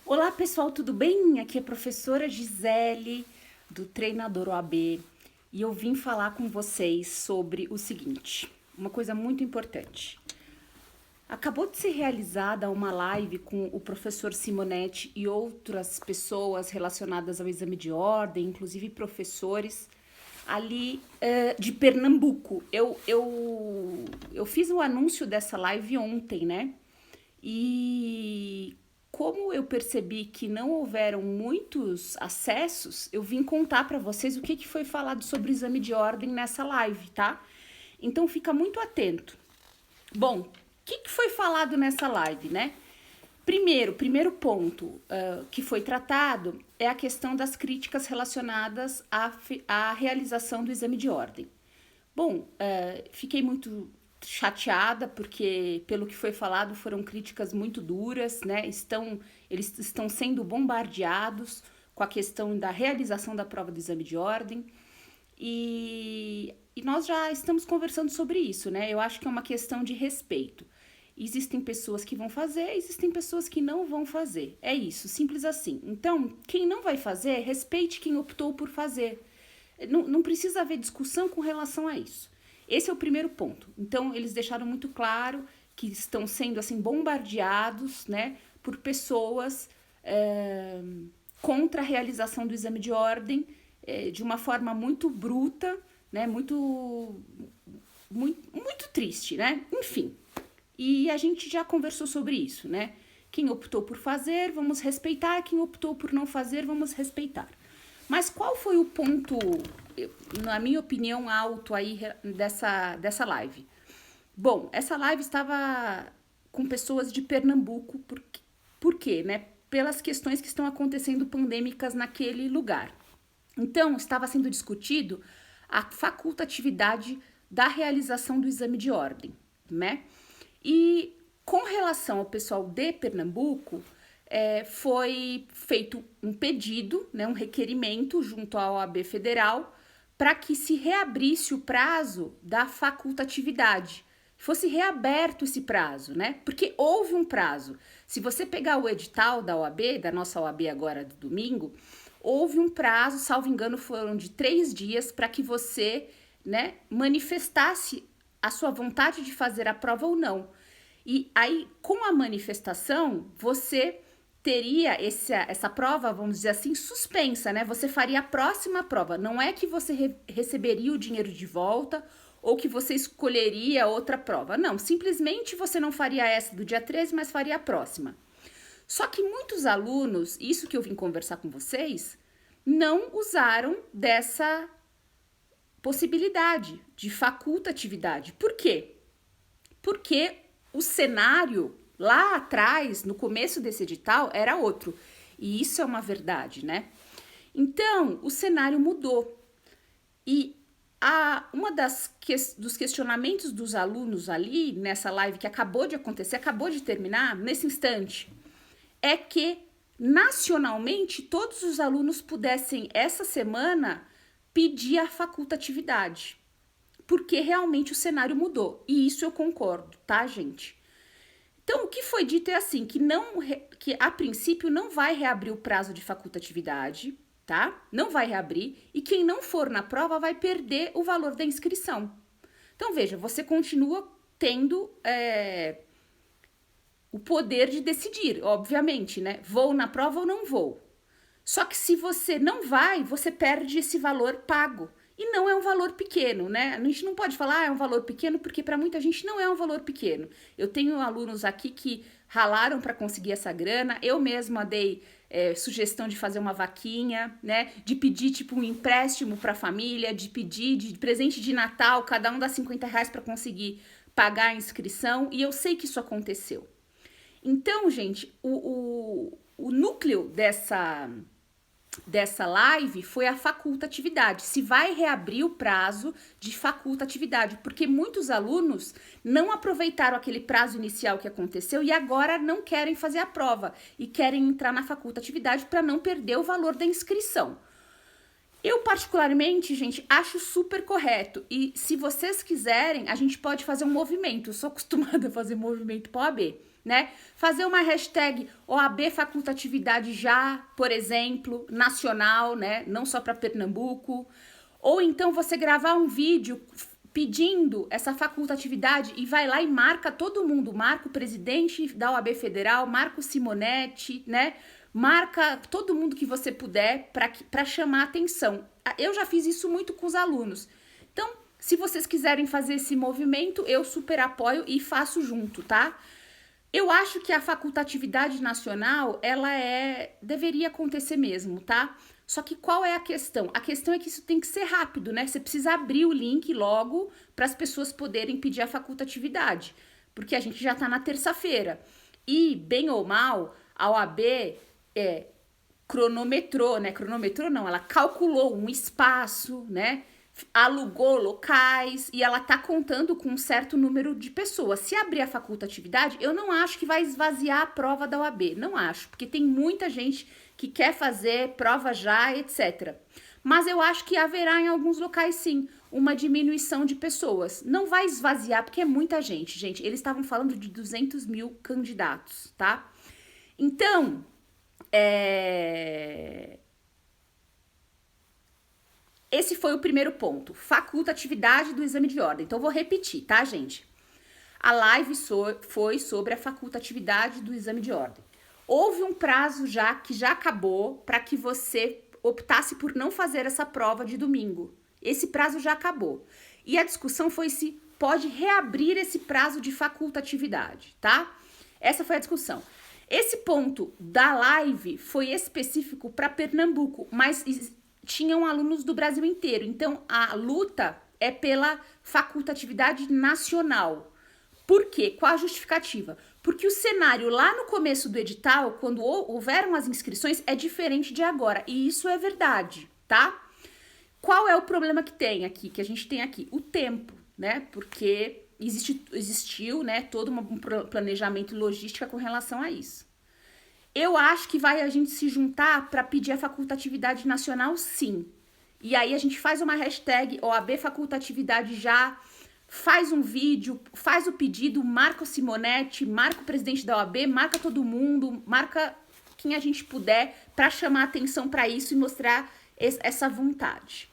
Olá pessoal, tudo bem? Aqui é a professora Gisele do Treinador OAB e eu vim falar com vocês sobre o seguinte, uma coisa muito importante. Acabou de ser realizada uma live com o professor Simonetti e outras pessoas relacionadas ao exame de ordem, inclusive professores ali de Pernambuco. Eu fiz o anúncio dessa live ontem, né? E como eu percebi que não houveram muitos acessos, eu vim contar para vocês o que foi falado sobre o exame de ordem nessa live, tá? Então fica muito atento. Bom, o que foi falado nessa live, né? Primeiro ponto que foi tratado é a questão das críticas relacionadas à realização do exame de ordem. Bom, fiquei muito chateada porque, pelo que foi falado, foram críticas muito duras, né? Eles estão sendo bombardeados com a questão da realização da prova do exame de ordem e nós já estamos conversando sobre isso, né? Eu acho que é uma questão de respeito. Existem pessoas que vão fazer, existem pessoas que não vão fazer. É isso, simples assim. Então, quem não vai fazer, respeite quem optou por fazer. Não precisa haver discussão com relação a isso. Esse é o primeiro ponto. Então, eles deixaram muito claro que estão sendo assim bombardeados, né, por pessoas contra a realização do exame de ordem de uma forma muito bruta, né, muito triste, né? Enfim. E a gente já conversou sobre isso, né? Quem optou por fazer, vamos respeitar. Quem optou por não fazer, vamos respeitar. Mas qual foi o ponto, na minha opinião, alto aí dessa live? Bom, essa live estava com pessoas de Pernambuco, por quê? Né? Pelas questões que estão acontecendo pandêmicas naquele lugar. Então, estava sendo discutido a facultatividade da realização do exame de ordem, né? E com relação ao pessoal de Pernambuco, foi feito um pedido, né, um requerimento junto à OAB Federal para que se reabrisse o prazo da facultatividade, fosse reaberto esse prazo, né? Porque houve um prazo. Se você pegar o edital da OAB, da nossa OAB agora do domingo, houve um prazo, salvo engano, foram de 3 dias para que você, né, manifestasse a sua vontade de fazer a prova ou não. E aí, com a manifestação, você teria essa prova, vamos dizer assim, suspensa, né? Você faria a próxima prova. Não é que você receberia o dinheiro de volta ou que você escolheria outra prova. Não, simplesmente você não faria essa do dia 13, mas faria a próxima. Só que muitos alunos, isso que eu vim conversar com vocês, não usaram dessa possibilidade de facultatividade. Por quê? Porque o cenário lá atrás, no começo desse edital, era outro. E isso é uma verdade, né? Então, o cenário mudou. E dos questionamentos dos alunos ali, nessa live que acabou de acontecer, acabou de terminar, nesse instante, é que nacionalmente todos os alunos pudessem, essa semana, pedir a facultatividade. Porque realmente o cenário mudou. E isso eu concordo, tá, gente? Então, o que foi dito é assim, que a princípio não vai reabrir o prazo de facultatividade, tá? Não vai reabrir. E quem não for na prova vai perder o valor da inscrição. Então, veja, você continua tendo o poder de decidir, obviamente, né? Vou na prova ou não vou. Só que se você não vai, você perde esse valor pago. E não é um valor pequeno, né? A gente não pode falar é um valor pequeno, porque para muita gente não é um valor pequeno. Eu tenho alunos aqui que ralaram para conseguir essa grana. Eu mesma dei sugestão de fazer uma vaquinha, né? De pedir tipo um empréstimo para a família, de pedir de presente de Natal, cada um dá R$ 50 para conseguir pagar a inscrição. E eu sei que isso aconteceu. Então, gente, o núcleo dessa live foi a facultatividade, se vai reabrir o prazo de facultatividade, porque muitos alunos não aproveitaram aquele prazo inicial que aconteceu e agora não querem fazer a prova e querem entrar na facultatividade para não perder o valor da inscrição. Eu, particularmente, gente, acho super correto. E se vocês quiserem, a gente pode fazer um movimento. Eu sou acostumada a fazer movimento para OAB, né? Fazer uma hashtag OAB facultatividade já, por exemplo, nacional, né? Não só para Pernambuco. Ou então você gravar um vídeo pedindo essa facultatividade e vai lá e marca todo mundo. Marca o presidente da OAB Federal, marca o Simonetti, né? Marca todo mundo que você puder para chamar atenção. Eu já fiz isso muito com os alunos. Então, se vocês quiserem fazer esse movimento, eu super apoio e faço junto, tá? Eu acho que a facultatividade nacional, deveria acontecer mesmo, tá? Só que qual é a questão? A questão é que isso tem que ser rápido, né? Você precisa abrir o link logo para as pessoas poderem pedir a facultatividade, porque a gente já tá na terça-feira. E, bem ou mal, a OAB cronometrou, né? Cronometrou não, ela calculou um espaço, né? Alugou locais e ela tá contando com um certo número de pessoas. Se abrir a facultatividade, eu não acho que vai esvaziar a prova da OAB, não acho, porque tem muita gente que quer fazer prova já, etc. Mas eu acho que haverá em alguns locais, sim, uma diminuição de pessoas. Não vai esvaziar, porque é muita gente, gente. Eles estavam falando de 200 mil candidatos, tá? Então, esse foi o primeiro ponto, facultatividade do exame de ordem. Então, vou repetir, tá, gente? A live foi sobre a facultatividade do exame de ordem. Houve um prazo que já acabou para que você optasse por não fazer essa prova de domingo. Esse prazo já acabou. E a discussão foi se pode reabrir esse prazo de facultatividade, tá? Essa foi a discussão. Esse ponto da live foi específico para Pernambuco, mas tinham alunos do Brasil inteiro. Então, a luta é pela facultatividade nacional. Por quê? Qual a justificativa? Porque o cenário lá no começo do edital, quando houveram as inscrições, é diferente de agora. E isso é verdade, tá? Qual é o problema que a gente tem aqui? O tempo, né? Porque existiu, né, todo um planejamento e logística com relação a isso. Eu acho que vai a gente se juntar para pedir a facultatividade nacional, sim. E aí a gente faz uma hashtag OAB facultatividade já, faz um vídeo, faz o pedido, marca o Simonetti, marca o presidente da OAB, marca todo mundo, marca quem a gente puder para chamar atenção para isso e mostrar essa vontade.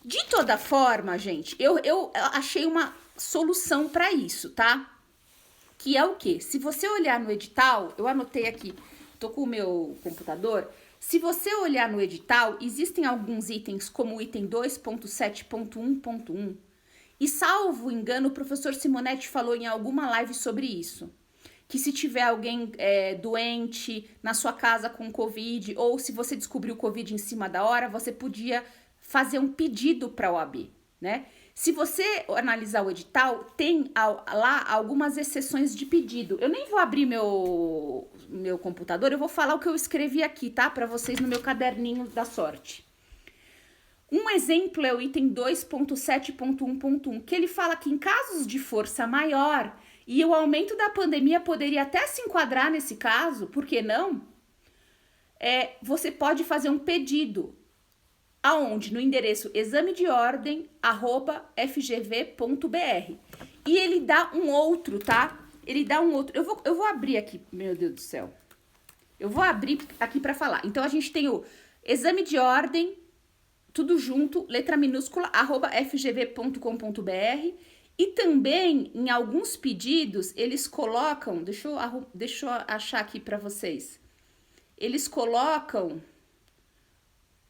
De toda forma, gente, eu achei uma solução para isso, tá? Que é o quê? Se você olhar no edital, eu anotei aqui, tô com o meu computador. Se você olhar no edital, existem alguns itens, como o item 2.7.1.1, e salvo engano, o professor Simonetti falou em alguma live sobre isso. Que se tiver alguém doente na sua casa com Covid, ou se você descobriu Covid em cima da hora, você podia fazer um pedido para a OAB, né? Se você analisar o edital, tem lá algumas exceções de pedido. Eu nem vou abrir meu computador, eu vou falar o que eu escrevi aqui, tá? Para vocês no meu caderninho da sorte. Um exemplo é o item 2.7.1.1, que ele fala que em casos de força maior, e o aumento da pandemia poderia até se enquadrar nesse caso, por que não? Você pode fazer um pedido. Aonde? No endereço examedeordem@fgv.br. E ele dá um outro, tá? Ele dá um outro. Eu vou abrir aqui, meu Deus do céu. Eu vou abrir aqui para falar. Então, a gente tem o exame de ordem, tudo junto, letra minúscula, @fgv.com.br. E também, em alguns pedidos, eles colocam... Deixa eu achar aqui para vocês. Eles colocam...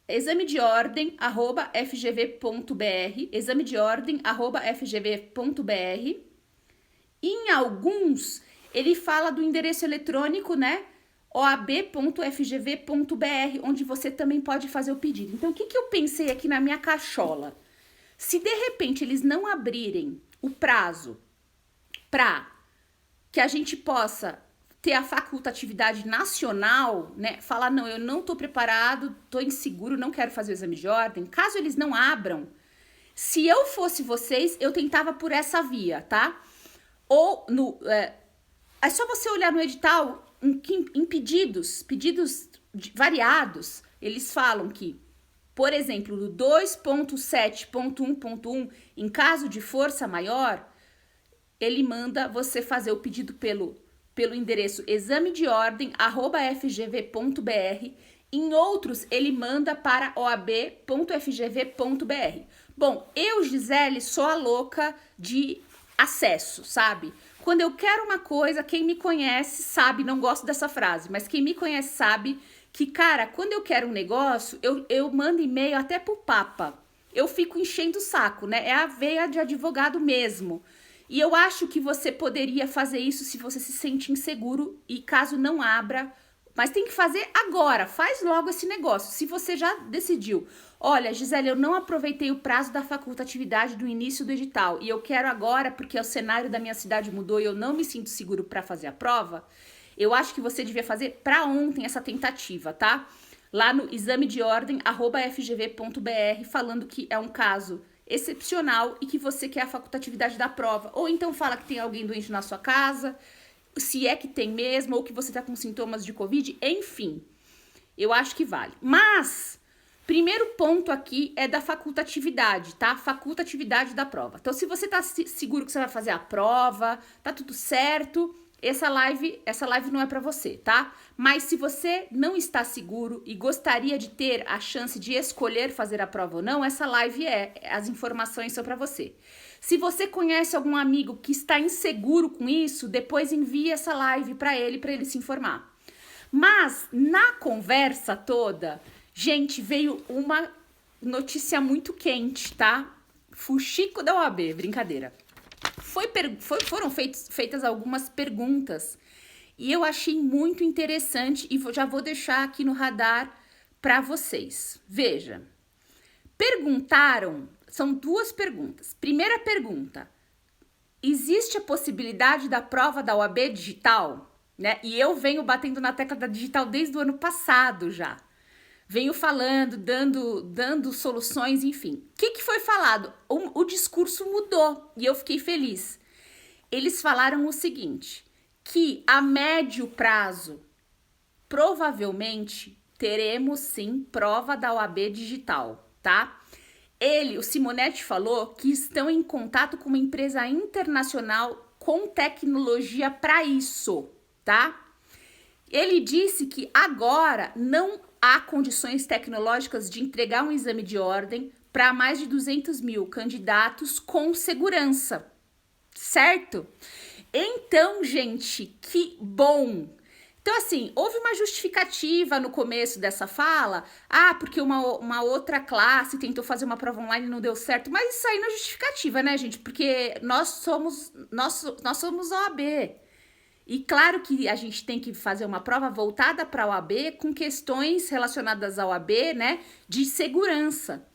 exame de ordem, @fgv.br, exame de ordem, @fgv.br. E em alguns, ele fala do endereço eletrônico, né? oab.fgv.br, onde você também pode fazer o pedido. Então, o que eu pensei aqui na minha cachola? Se de repente eles não abrirem o prazo para que a gente possa ter a facultatividade nacional, né? Falar, não, eu não tô preparado, tô inseguro, não quero fazer o exame de ordem. Caso eles não abram, se eu fosse vocês, eu tentava por essa via, tá? Ou é só você olhar no edital, em pedidos variados, eles falam que por exemplo, no 2.7.1.1, em caso de força maior, ele manda você fazer o pedido pelo endereço examedeordem@fgv.br. Em outros, ele manda para oab.fgv.br. Bom, eu, Gisele, sou a louca de acesso, sabe? Quando eu quero uma coisa, quem me conhece sabe, não gosto dessa frase, mas quem me conhece sabe que, cara, quando eu quero um negócio, eu mando e-mail até pro Papa. Eu fico enchendo o saco, né? É a veia de advogado mesmo. E eu acho que você poderia fazer isso se você se sente inseguro e caso não abra, mas tem que fazer agora, faz logo esse negócio. Se você já decidiu, olha, Gisele, eu não aproveitei o prazo da facultatividade do início do edital e eu quero agora porque o cenário da minha cidade mudou e eu não me sinto seguro para fazer a prova, eu acho que você devia fazer para ontem essa tentativa, tá? Lá no examedeordem@fgv.br, falando que é um caso excepcional e que você quer a facultatividade da prova. Ou então fala que tem alguém doente na sua casa, se é que tem mesmo, ou que você tá com sintomas de Covid, enfim. Eu acho que vale. Mas, primeiro ponto aqui é da facultatividade, tá? Facultatividade da prova. Então, se você tá seguro que você vai fazer a prova, tá tudo certo, essa live não é para você, tá? Mas se você não está seguro e gostaria de ter a chance de escolher fazer a prova ou não, essa live as informações são para você. Se você conhece algum amigo que está inseguro com isso, depois envie essa live para ele se informar. Mas na conversa toda, gente, veio uma notícia muito quente, tá? Fuxico da OAB, brincadeira. Foram feitas algumas perguntas e eu achei muito interessante e já vou deixar aqui no radar para vocês. Veja, perguntaram, são duas perguntas. Primeira pergunta, existe a possibilidade da prova da OAB digital? Né? E eu venho batendo na tecla da digital desde o ano passado já. Venho falando, dando soluções, enfim. O que foi falado? O discurso mudou e eu fiquei feliz. Eles falaram o seguinte, que a médio prazo, provavelmente, teremos sim prova da OAB digital, tá? O Simonetti falou que estão em contato com uma empresa internacional com tecnologia para isso, tá? Ele disse que agora não há condições tecnológicas de entregar um exame de ordem para mais de 200 mil candidatos com segurança, certo? Então, gente, que bom! Então, assim, houve uma justificativa no começo dessa fala, porque uma outra classe tentou fazer uma prova online e não deu certo, mas isso aí não é justificativa, né, gente? Porque nós somos OAB. E claro que a gente tem que fazer uma prova voltada para a OAB com questões relacionadas à OAB, né, de segurança.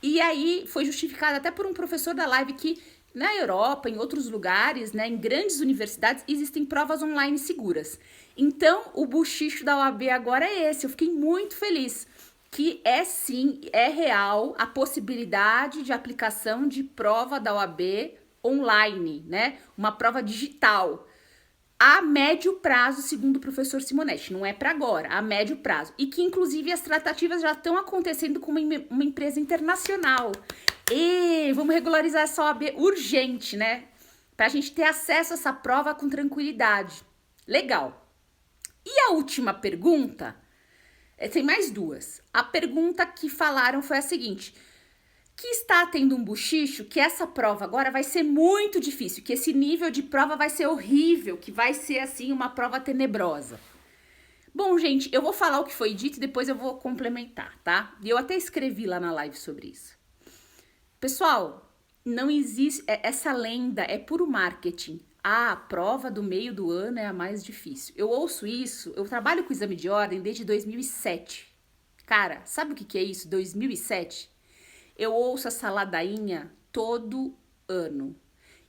E aí foi justificado até por um professor da live que na Europa, em outros lugares, né, em grandes universidades, existem provas online seguras. Então, o buchicho da OAB agora é esse. Eu fiquei muito feliz que sim, é real a possibilidade de aplicação de prova da OAB online, né, uma prova digital. A médio prazo, segundo o professor Simonetti, não é para agora, a médio prazo. E que, inclusive, as tratativas já estão acontecendo com uma empresa internacional. E vamos regularizar essa OAB urgente, né? Para a gente ter acesso a essa prova com tranquilidade. Legal. E a última pergunta, tem mais duas. A pergunta que falaram foi a seguinte, que está tendo um buchicho, que essa prova agora vai ser muito difícil, que esse nível de prova vai ser horrível, que vai ser, assim, uma prova tenebrosa. Bom, gente, eu vou falar o que foi dito e depois eu vou complementar, tá? E eu até escrevi lá na live sobre isso. Pessoal, não existe, essa lenda é puro marketing. A prova do meio do ano é a mais difícil. Eu ouço isso, eu trabalho com exame de ordem desde 2007. Cara, sabe o que é isso? 2007? Eu ouço essa ladainha todo ano.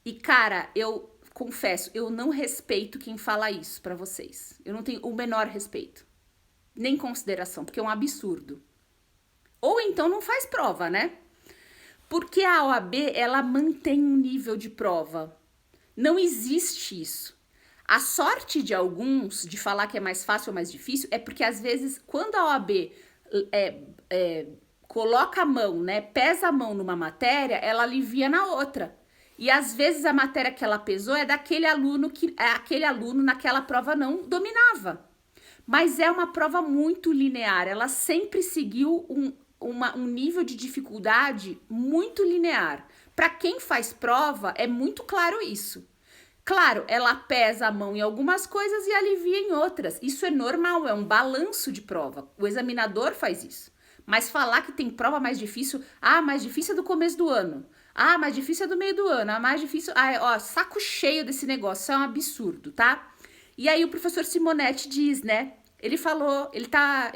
E, cara, eu confesso, eu não respeito quem fala isso pra vocês. Eu não tenho o menor respeito. Nem consideração, porque é um absurdo. Ou então não faz prova, né? Porque a OAB, ela mantém um nível de prova. Não existe isso. A sorte de alguns de falar que é mais fácil ou mais difícil é porque, às vezes, quando a OAB coloca a mão, né, pesa a mão numa matéria, ela alivia na outra. E às vezes a matéria que ela pesou é daquele aluno que aquele aluno naquela prova não dominava. Mas é uma prova muito linear, ela sempre seguiu um nível de dificuldade muito linear. Para quem faz prova, é muito claro isso. Claro, ela pesa a mão em algumas coisas e alivia em outras. Isso é normal, é um balanço de prova. O examinador faz isso. Mas falar que tem prova mais difícil, mais difícil é do começo do ano. Mais difícil é do meio do ano. Mais difícil, saco cheio desse negócio, isso é um absurdo, tá? E aí o professor Simonetti diz, né? Ele falou, ele tá,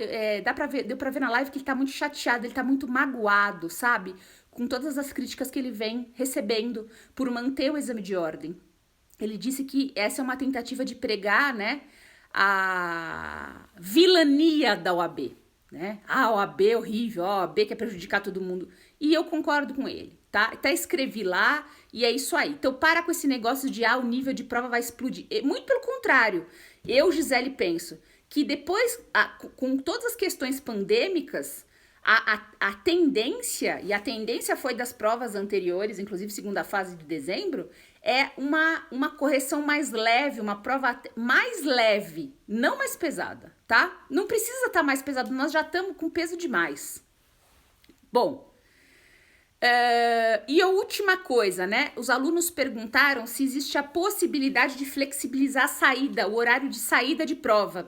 deu pra ver na live que ele tá muito chateado, ele tá muito magoado, sabe? Com todas as críticas que ele vem recebendo por manter o exame de ordem. Ele disse que essa é uma tentativa de pregar, né, a vilania da OAB, né? A OAB é horrível, a OAB quer prejudicar todo mundo. E eu concordo com ele, tá? Até escrevi lá e é isso aí. Então para com esse negócio de, o nível de prova vai explodir. Muito pelo contrário, eu, Gisele, penso que depois, com todas as questões pandêmicas, a tendência, e a tendência foi das provas anteriores, inclusive segunda fase de dezembro, é uma correção mais leve, uma prova mais leve, não mais pesada, tá? Não precisa estar mais pesado, nós já estamos com peso demais. Bom, e a última coisa, né? Os alunos perguntaram se existe a possibilidade de flexibilizar a saída, o horário de saída de prova,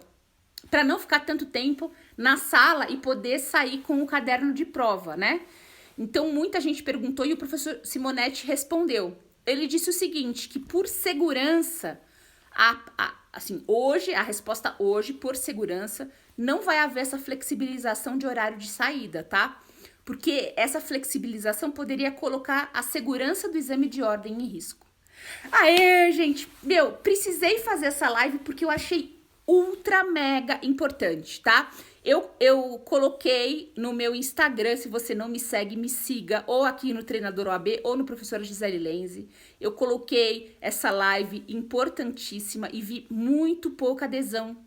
para não ficar tanto tempo na sala e poder sair com o caderno de prova, né? Então, muita gente perguntou e o professor Simonetti respondeu. Ele disse o seguinte, que por segurança, assim, hoje, a resposta hoje, por segurança, não vai haver essa flexibilização de horário de saída, tá? Porque essa flexibilização poderia colocar a segurança do exame de ordem em risco. Aê, gente! Precisei fazer essa live porque eu achei ultra mega importante, tá? Eu coloquei no meu Instagram, se você não me segue, me siga, ou aqui no Treinador OAB, ou no Professora Gisele Lenze. Eu coloquei essa live importantíssima e vi muito pouca adesão,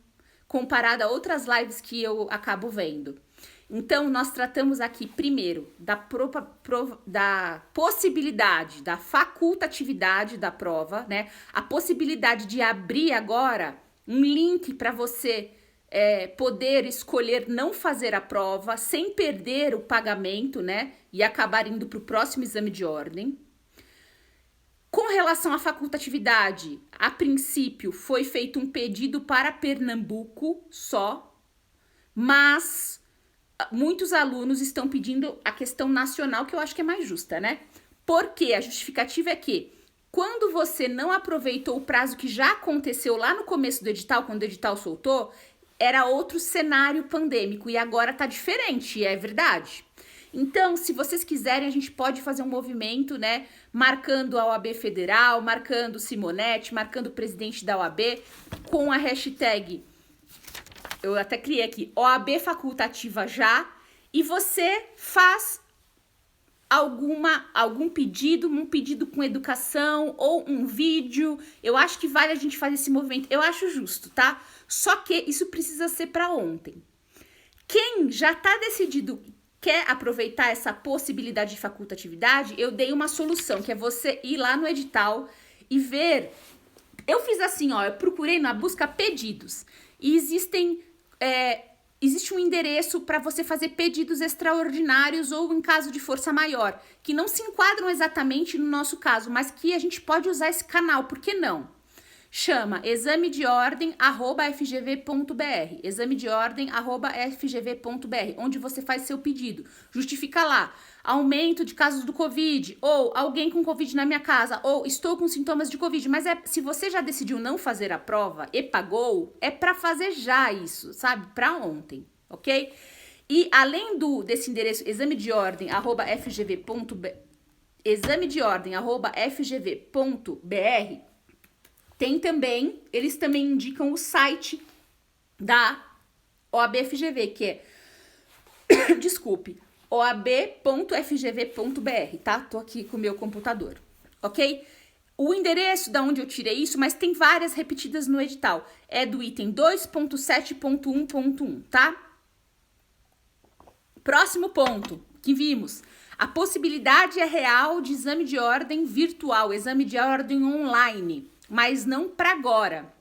comparada a outras lives que eu acabo vendo. Então, nós tratamos aqui, primeiro, da possibilidade, da facultatividade da prova, né? A possibilidade de abrir agora um link para você poder escolher não fazer a prova sem perder o pagamento, né? E acabar indo para o próximo exame de ordem. Com relação à facultatividade, a princípio foi feito um pedido para Pernambuco só, mas muitos alunos estão pedindo a questão nacional, que eu acho que é mais justa, né? Porque a justificativa é que quando você não aproveitou o prazo que já aconteceu lá no começo do edital, quando o edital soltou, era outro cenário pandêmico e agora tá diferente, é verdade. Então, se vocês quiserem, a gente pode fazer um movimento, né, marcando a OAB Federal, marcando o Simonetti, marcando o presidente da OAB, com a hashtag, eu até criei aqui, OAB Facultativa Já, e você faz algum pedido, um pedido com educação ou um vídeo. Eu acho que vale a gente fazer esse movimento. Eu acho justo, tá? Só que isso precisa ser para ontem. Quem já tá decidido, quer aproveitar essa possibilidade de facultatividade, eu dei uma solução, que é você ir lá no edital e ver. Eu fiz assim, eu procurei na busca pedidos. E existe um endereço para você fazer pedidos extraordinários ou em caso de força maior, que não se enquadram exatamente no nosso caso, mas que a gente pode usar esse canal, por que não? Chama examedeordem@fgv.br, examedeordem@fgv.br, onde você faz seu pedido. Justifica lá, aumento de casos do Covid, ou alguém com Covid na minha casa, ou estou com sintomas de Covid. Mas se você já decidiu não fazer a prova e pagou, é para fazer já isso, sabe? Para ontem, ok? E além desse endereço examedeordem@fgv.br, tem também, eles também indicam o site da OAB-FGV, que é, desculpe, oab.fgv.br, tá? Tô aqui com o meu computador, ok? O endereço da onde eu tirei isso, mas tem várias repetidas no edital, é do item 2.7.1.1, tá? Próximo ponto, que vimos. A possibilidade é real de exame de ordem virtual, exame de ordem online, mas não para agora.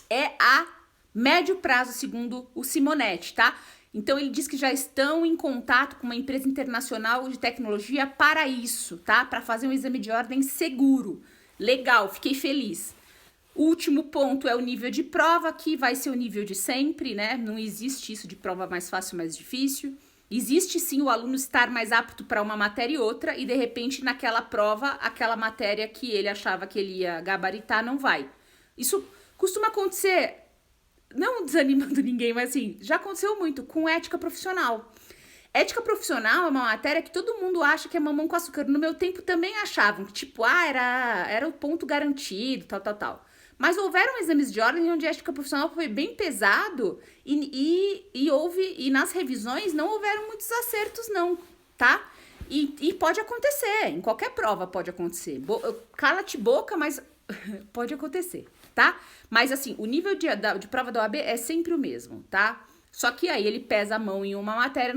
É a médio prazo, segundo o Simonetti, tá? Então, ele diz que já estão em contato com uma empresa internacional de tecnologia para isso, tá? Para fazer um exame de ordem seguro. Legal, fiquei feliz. O último ponto é o nível de prova, que vai ser o nível de sempre, né? Não existe isso de prova mais fácil, mais difícil. Existe sim o aluno estar mais apto para uma matéria e outra, e de repente naquela prova, aquela matéria que ele achava que ele ia gabaritar não vai. Isso costuma acontecer, não desanimando ninguém, mas assim, já aconteceu muito com ética profissional. Ética profissional é uma matéria que todo mundo acha que é mamão com açúcar. No meu tempo também achavam que, tipo, era o ponto garantido, tal. Mas houveram exames de ordem onde a ética profissional foi bem pesado e nas revisões não houveram muitos acertos, não, tá? E pode acontecer, em qualquer prova pode acontecer. Cala-te boca, mas pode acontecer, tá? Mas assim, o nível de prova da OAB é sempre o mesmo, tá? Só que aí ele pesa a mão em uma matéria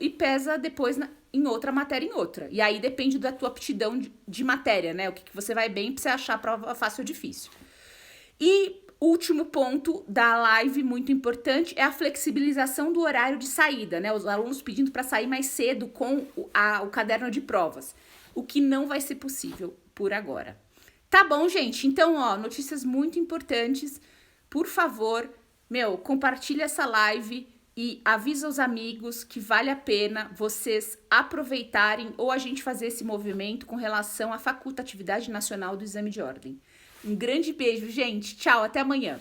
e pesa depois em outra matéria em outra. E aí depende da tua aptidão de matéria, né? O que você vai bem pra você achar a prova fácil ou difícil. E último ponto da live, muito importante, é a flexibilização do horário de saída, né? Os alunos pedindo para sair mais cedo com o caderno de provas. O que não vai ser possível por agora. Tá bom, gente? Então, ó, notícias muito importantes. Por favor, compartilha essa live e avisa os amigos que vale a pena vocês aproveitarem ou a gente fazer esse movimento com relação à facultatividade nacional do exame de ordem. Um grande beijo, gente. Tchau, até amanhã.